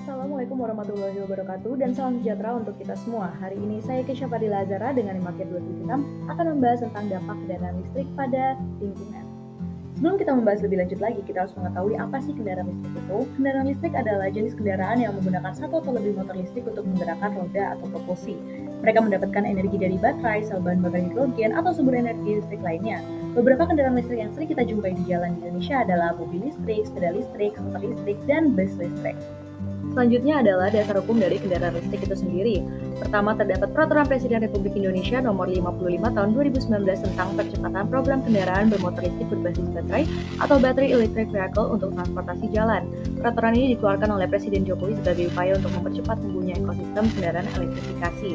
Assalamualaikum warahmatullahi wabarakatuh dan salam sejahtera untuk kita semua. Hari ini saya Kesha Fadila Azara dengan Market 276 akan membahas tentang dampak kendaraan listrik pada lingkungan. Sebelum kita membahas lebih lanjut lagi, kita harus mengetahui apa sih kendaraan listrik itu. Kendaraan listrik adalah jenis kendaraan yang menggunakan satu atau lebih motor listrik untuk menggerakkan roda atau propulsi. Mereka mendapatkan energi dari baterai, sel bahan bakar hidrogen, atau sumber energi listrik lainnya. Beberapa kendaraan listrik yang sering kita jumpai di jalan di Indonesia adalah mobil listrik, sepeda listrik, skuter listrik, dan bus listrik. Selanjutnya adalah dasar hukum dari kendaraan listrik itu sendiri. Pertama, terdapat Peraturan Presiden Republik Indonesia Nomor 55 Tahun 2019 tentang percepatan program kendaraan bermotor listrik berbasis baterai atau Battery Electric Vehicle untuk transportasi jalan. Peraturan ini dikeluarkan oleh Presiden Jokowi sebagai upaya untuk mempercepat tumbuhnya ekosistem kendaraan elektrifikasi.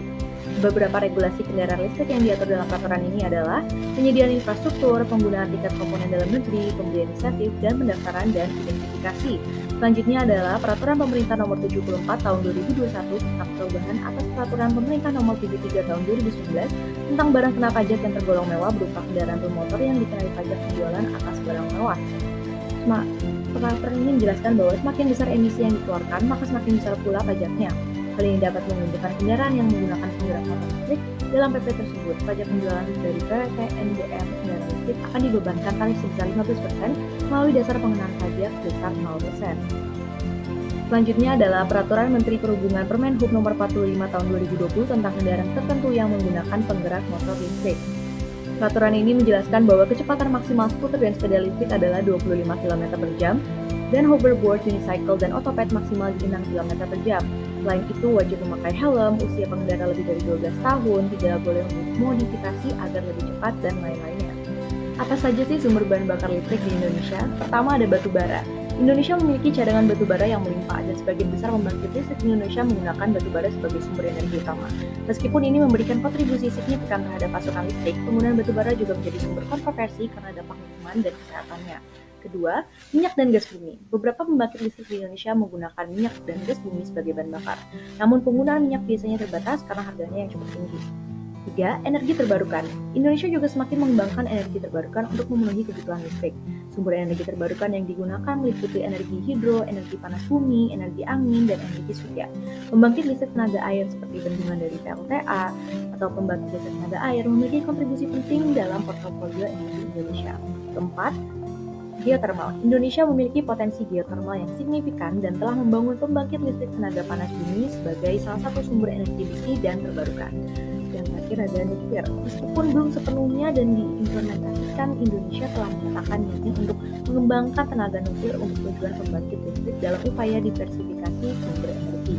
Beberapa regulasi kendaraan listrik yang diatur dalam peraturan ini adalah penyediaan infrastruktur, penggunaan tiket komponen dalam negeri, pembelian insentif, dan pendaftaran dan identifikasi. Selanjutnya adalah Peraturan Pemerintah Nomor 74 Tahun 2021 tentang perubahan atas Peraturan Pemerintah Nomor 73 Tahun 2019 tentang barang kena pajak yang tergolong mewah berupa kendaraan bermotor yang dikenai pajak penjualan atas barang mewah. Peraturan ini menjelaskan bahwa semakin besar emisi yang dikeluarkan, maka semakin besar pula pajaknya. Hal ini dapat menguntungkan kendaraan yang menggunakan penggerak motor listrik. Dalam PP tersebut, pajak penjualan dari PTNBM kendaraan listrik akan dibebankan tarif sebesar 15% melalui dasar pengenaan pajak sebesar 0%. Selanjutnya adalah Peraturan Menteri Perhubungan Permenhub Nomor 45 Tahun 2020 tentang kendaraan tertentu yang menggunakan penggerak motor listrik. Peraturan ini menjelaskan bahwa kecepatan maksimal skuter dan sepeda listrik adalah 25 km per jam dan hoverboard, unicycle, dan otopet maksimal di 6 km per jam. Selain itu, wajib memakai helm, usia pengendara lebih dari 12 tahun, tidak boleh modifikasi agar lebih cepat, dan lain-lainnya. Apa saja sih sumber bahan bakar listrik di Indonesia? Pertama ada batu bara. Indonesia memiliki cadangan batu bara yang melimpah dan sebagian besar pembangkit listrik di Indonesia menggunakan batu bara sebagai sumber energi utama. Meskipun ini memberikan kontribusi signifikan terhadap pasokan listrik, penggunaan batu bara juga menjadi sumber kontroversi karena dampak lingkungan dan kesehatannya. Kedua, minyak dan gas bumi. Beberapa pembangkit listrik di Indonesia menggunakan minyak dan gas bumi sebagai bahan bakar. Namun penggunaan minyak biasanya terbatas karena harganya yang cukup tinggi. Tiga, energi terbarukan. Indonesia juga semakin mengembangkan energi terbarukan untuk memenuhi kebutuhan listrik. Sumber energi terbarukan yang digunakan meliputi energi hidro, energi panas bumi, energi angin, dan energi surya. Pembangkit listrik tenaga air seperti bendungan dari PLTA atau pembangkit listrik tenaga air memiliki kontribusi penting dalam portofolio energi Indonesia. Keempat, geothermal. Indonesia memiliki potensi geothermal yang signifikan dan telah membangun pembangkit listrik tenaga panas bumi sebagai salah satu sumber energi bersih dan terbarukan. Yang terakhir ada nuklir. Meskipun belum sepenuhnya dan diimplementasikan, Indonesia telah menyatakan niatnya untuk mengembangkan tenaga nuklir untuk tujuan pembangkit listrik dalam upaya diversifikasi sumber energi.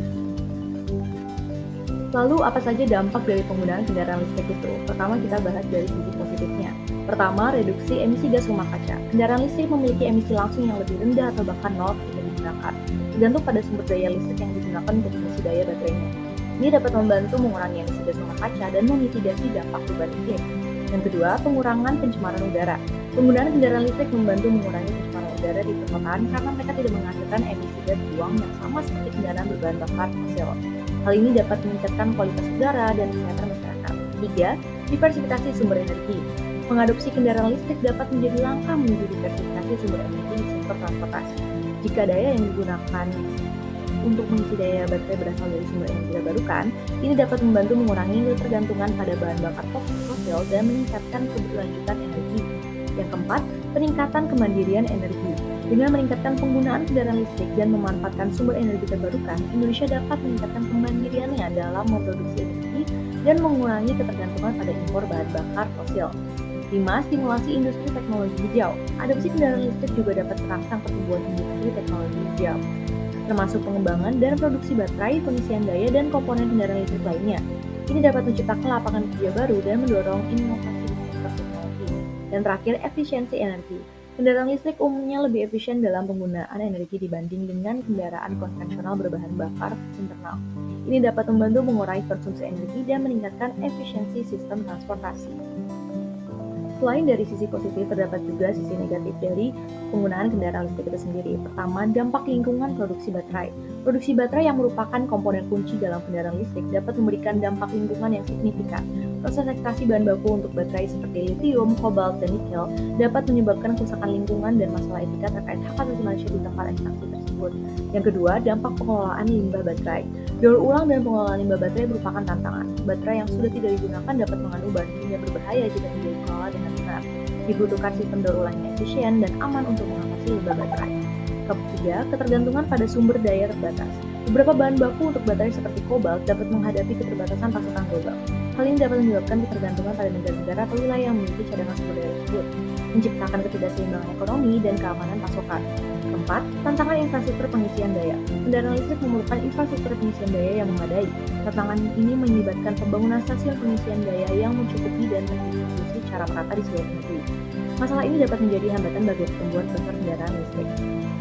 Lalu apa saja dampak dari penggunaan kendaraan listrik itu? Pertama kita bahas dari sisi positifnya. Pertama, reduksi emisi gas rumah kaca. Kendaraan listrik memiliki emisi langsung yang lebih rendah atau bahkan nol ketika digunakan, tergantung pada sumber daya listrik yang digunakan untuk mengisi daya baterainya. Ini dapat membantu mengurangi emisi gas rumah kaca dan memitigasi dampak perubahan iklim. Yang kedua, pengurangan pencemaran udara. Penggunaan kendaraan listrik membantu mengurangi pencemaran udara di perkotaan karena mereka tidak menghasilkan emisi gas buang yang sama seperti kendaraan berbahan bakar fosil. Hal ini dapat meningkatkan kualitas udara dan kesehatan masyarakat. Tiga, diversifikasi sumber energi. Mengadopsi kendaraan listrik dapat menjadi langkah menuju diversifikasi sumber energi di sektor transportasi. Jika daya yang digunakan untuk mengisi daya baterai berasal dari sumber energi terbarukan, ini dapat membantu mengurangi ketergantungan pada bahan bakar fosil dan meningkatkan keberlanjutan energi. Yang keempat, peningkatan kemandirian energi. Dengan meningkatkan penggunaan kendaraan listrik dan memanfaatkan sumber energi terbarukan, Indonesia dapat meningkatkan kemandiriannya dalam memproduksi energi dan mengurangi ketergantungan pada impor bahan bakar fosil. 5. Stimulasi industri teknologi hijau. Adopsi kendaraan listrik juga dapat merangsang pertumbuhan industri teknologi hijau, termasuk pengembangan dan produksi baterai, pengisian daya, dan komponen kendaraan listrik lainnya. Ini dapat menciptakan lapangan kerja baru dan mendorong inovasi di sektor teknologi. Dan terakhir, efisiensi energi. Kendaraan listrik umumnya lebih efisien dalam penggunaan energi dibanding dengan kendaraan konvensional berbahan bakar internal. Ini dapat membantu mengurangi konsumsi energi dan meningkatkan efisiensi sistem transportasi. Selain dari sisi positif, terdapat juga sisi negatif dari penggunaan kendaraan listrik itu sendiri. Pertama, dampak lingkungan produksi baterai. Produksi baterai yang merupakan komponen kunci dalam kendaraan listrik dapat memberikan dampak lingkungan yang signifikan. Proses ekstraksi bahan baku untuk baterai seperti lithium, kobalt, dan nikel dapat menyebabkan kerusakan lingkungan dan masalah etika terkait hak asasi manusia di tempat ekstraksi tersebut. tersebut. Yang kedua, dampak pengelolaan limbah baterai. Daur ulang dan pengelolaan limbah baterai merupakan tantangan. Baterai yang sudah tidak digunakan dapat mengandung bahan kimia berbahaya jika tidak dikelola dengan benar. Dibutuhkan sistem daur ulang yang efisien dan aman untuk mengatasi limbah baterai. Ketiga, ketergantungan pada sumber daya terbatas. Beberapa bahan baku untuk baterai seperti kobalt dapat menghadapi keterbatasan pasokan global. Hal ini dapat menyebabkan ketergantungan pada negara-negara atau wilayah yang memiliki cadangan sumber daya tersebut, menciptakan ketidakseimbangan ekonomi dan keamanan pasokan. Keempat, tantangan infrastruktur pengisian daya. Kendaraan listrik memerlukan infrastruktur pengisian daya yang memadai. Tantangan ini melibatkan pembangunan stasiun pengisian daya yang mencukupi dan terdistribusi secara merata di seluruh negeri. Masalah ini dapat menjadi hambatan bagi pertumbuhan pasar kendaraan listrik.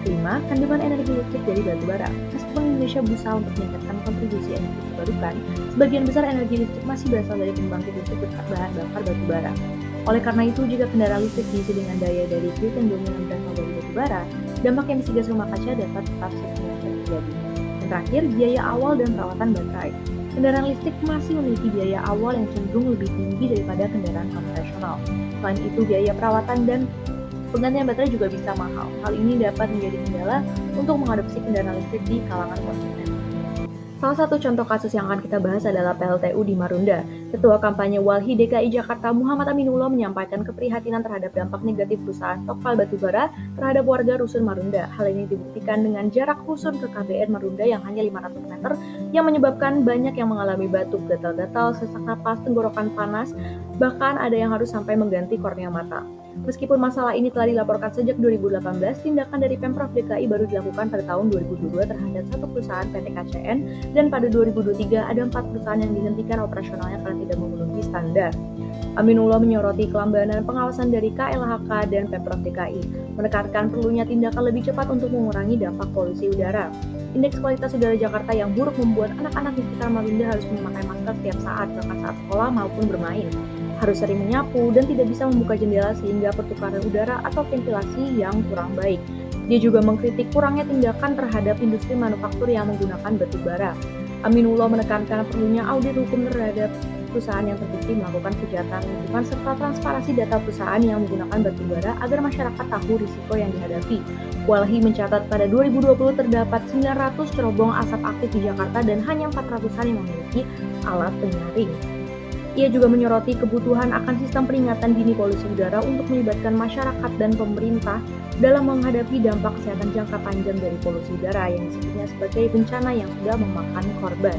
Kelima, kandungan energi listrik dari batu bara. Meskipun Indonesia berusaha untuk meningkatkan kontribusi energi terbarukan, sebagian besar energi listrik masih berasal dari pembangkit listrik berbahan bakar batu bara. Oleh karena itu, jika kendaraan listrik diisi dengan daya dari grid yang dominan berasal dari batu bara, dampak emisi gas rumah kaca dapat tetap signifikan terjadi. Dan terakhir, biaya awal dan perawatan baterai. Kendaraan listrik masih memiliki biaya awal yang cenderung lebih tinggi daripada kendaraan konvensional. Selain itu, biaya perawatan dan penggantian baterai juga bisa mahal. Hal ini dapat menjadi kendala untuk mengadopsi kendaraan listrik di kalangan konsumen. Salah satu contoh kasus yang akan kita bahas adalah PLTU di Marunda. Ketua kampanye Walhi DKI Jakarta Muhammad Aminullah menyampaikan keprihatinan terhadap dampak negatif perusahaan Tokpal Batubara terhadap warga Rusun Marunda. Hal ini dibuktikan dengan jarak rusun ke KBR Marunda yang hanya 500 meter yang menyebabkan banyak yang mengalami batuk, gatal-gatal, sesak napas, tenggorokan panas, bahkan ada yang harus sampai mengganti kornea mata. Meskipun masalah ini telah dilaporkan sejak 2018, tindakan dari Pemprov DKI baru dilakukan pada tahun 2022 terhadap satu perusahaan PT KCN, dan pada 2023 ada 4 perusahaan yang dihentikan operasionalnya karena tidak memenuhi standar. Aminullah menyoroti kelambanan pengawasan dari KLHK dan Pemprov DKI, menekankan perlunya tindakan lebih cepat untuk mengurangi dampak polusi udara. Indeks kualitas udara Jakarta yang buruk membuat anak-anak di sekitar Marunda harus memakai masker setiap saat, bahkan saat sekolah maupun bermain. Harus sering menyapu dan tidak bisa membuka jendela sehingga pertukaran udara atau ventilasi yang kurang baik. Dia juga mengkritik kurangnya tindakan terhadap industri manufaktur yang menggunakan batu bara. Aminullah menekankan perlunya audit hukum terhadap perusahaan yang terbukti melakukan kejahatan lingkungan serta transparansi data perusahaan yang menggunakan batu bara agar masyarakat tahu risiko yang dihadapi. Walhi mencatat pada 2020 terdapat 900 cerobong asap aktif di Jakarta dan hanya 400-an yang memiliki alat penyaring. Ia juga menyoroti kebutuhan akan sistem peringatan dini polusi udara untuk melibatkan masyarakat dan pemerintah dalam menghadapi dampak kesehatan jangka panjang dari polusi udara yang disebutnya sebagai bencana yang sudah memakan korban.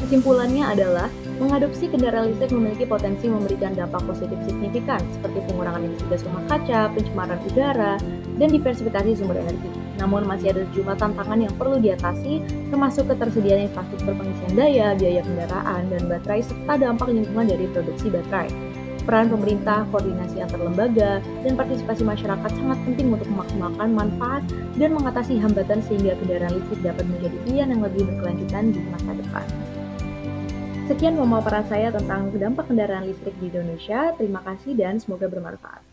Kesimpulannya adalah, mengadopsi kendaraan listrik memiliki potensi memberikan dampak positif signifikan seperti pengurangan emisi gas rumah kaca, pencemaran udara, dan diversifikasi sumber energi. Namun masih ada sejumlah tantangan yang perlu diatasi, termasuk ketersediaan infrastruktur pengisian daya, biaya kendaraan, dan baterai, serta dampak lingkungan dari produksi baterai. Peran pemerintah, koordinasi antar lembaga, dan partisipasi masyarakat sangat penting untuk memaksimalkan manfaat dan mengatasi hambatan sehingga kendaraan listrik dapat menjadi pilihan yang lebih berkelanjutan di masa depan. Sekian pemaparan saya tentang dampak kendaraan listrik di Indonesia. Terima kasih dan semoga bermanfaat.